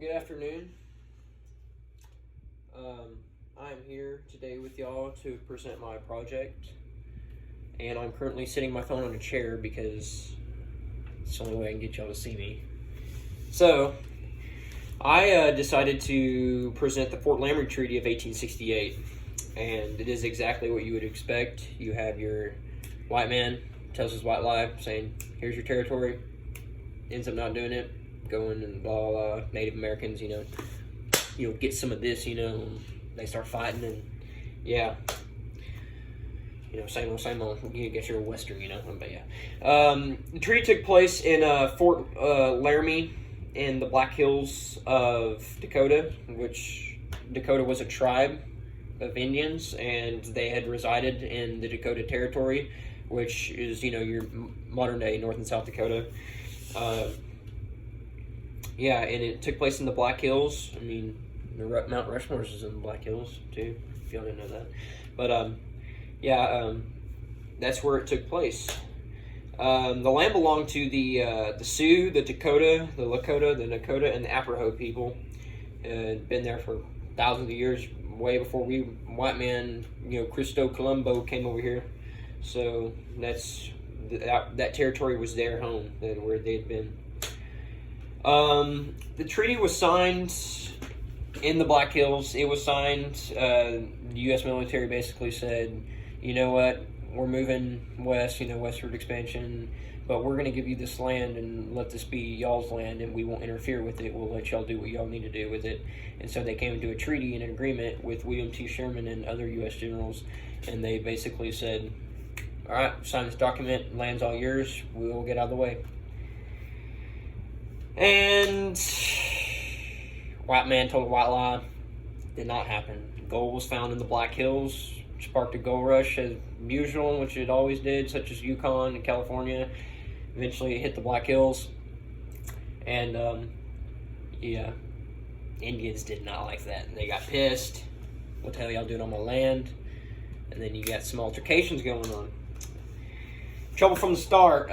Good afternoon. I'm here today with y'all to present my project, and I'm currently sitting my phone on a chair because it's the only way I can get y'all to see me. So, I decided to present the Fort Laramie Treaty of 1868, and it is exactly what you would expect. You have your white man tells his white lie, saying, "Here's your territory," ends up not doing it, going and blah blah blah. Native Americans, you'll get some of this, they start fighting, and yeah, same old, you get your Western, but yeah. The treaty took place in Fort Laramie in the Black Hills of Dakota, which Dakota was a tribe of Indians, and they had resided in the Dakota Territory, which is, your modern day North and South Dakota. Yeah, and it took place in the Black Hills. I mean, Mount Rushmore is in the Black Hills, too, if y'all didn't know that. But, that's where it took place. The land belonged to the Sioux, the Dakota, the Lakota, the Nakota, and the Arapaho people. Had been there for thousands of years, way before white man, Cristo Colombo came over here. So that territory was their home, where they'd been. The treaty was signed in the Black Hills. It was signed. The U.S. military basically said, "You know what? We're moving west. Westward expansion, but we're going to give you this land and let this be y'all's land, and we won't interfere with it. We'll let y'all do what y'all need to do with it." And so they came into a treaty and an agreement with William T. Sherman and other U.S. generals, and they basically said, "All right, sign this document. Land's all yours. We'll get out of the way." And white man told a white lie. Did not happen. Gold was found in the Black Hills, sparked a gold rush as usual, which it always did, such as Yukon and California. Eventually it hit the Black Hills. And, Indians did not like that. They got pissed. "What the hell y'all doing on my land?" And then you got some altercations going on. Trouble from the start.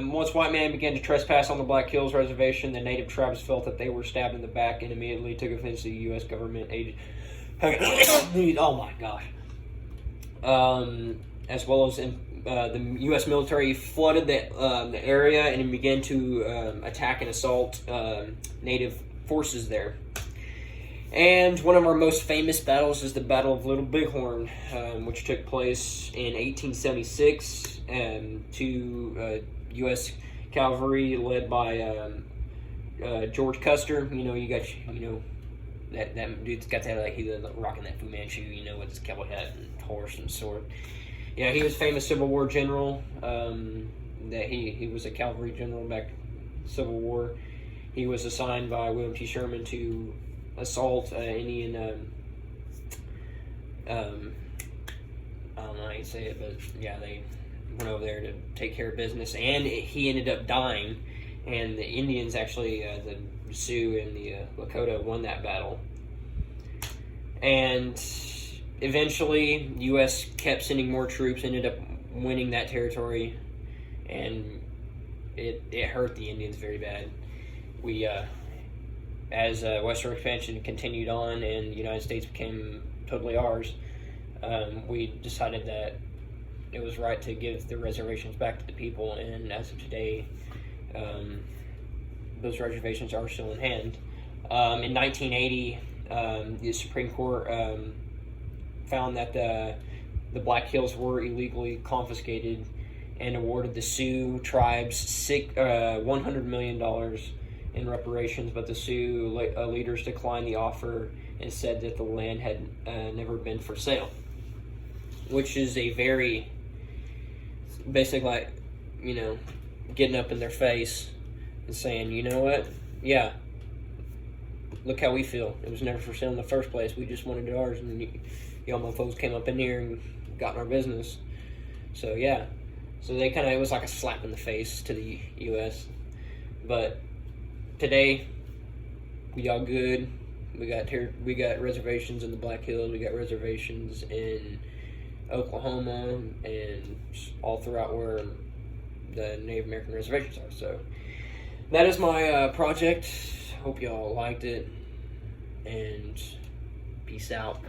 Once white man began to trespass on the Black Hills Reservation, the native tribes felt that they were stabbed in the back and immediately took offense to the U.S. government agent. Oh my gosh. As well as the U.S. military flooded the area and began to attack and assault native forces there. And one of our most famous battles is the Battle of Little Bighorn, which took place in 1876. To U.S. cavalry led by George Custer. You got that dude's got that, he's rocking that Fu Manchu, with his cowboy hat and horse and sword. Yeah, he was a famous Civil War general. That he was a cavalry general back in the Civil War. He was assigned by William T. Sherman to assault Indian. I don't know how you say it, but yeah, they went over there to take care of business, and he ended up dying. And the Indians actually, the Sioux and the Lakota, won that battle. And eventually, U.S. kept sending more troops, ended up winning that territory, and it hurt the Indians very bad. We, as Western expansion continued on and the United States became totally ours, we decided that it was right to give the reservations back to the people, and as of today, those reservations are still in hand. In 1980, the Supreme Court found that the Black Hills were illegally confiscated and awarded the Sioux tribes $100 million in reparations, but the Sioux leaders declined the offer and said that the land had never been for sale, which is a very basically, getting up in their face and saying, "You know what? Yeah, look how we feel. It was never for sale in the first place. We just wanted ours, and then y'all mofos came up in here and got in our business." So yeah, so it was like a slap in the face to the U.S. But today, we all good. We got reservations in the Black Hills. We got reservations in Oklahoma and all throughout where the Native American reservations are. So that is my project. Hope y'all liked it, and peace out.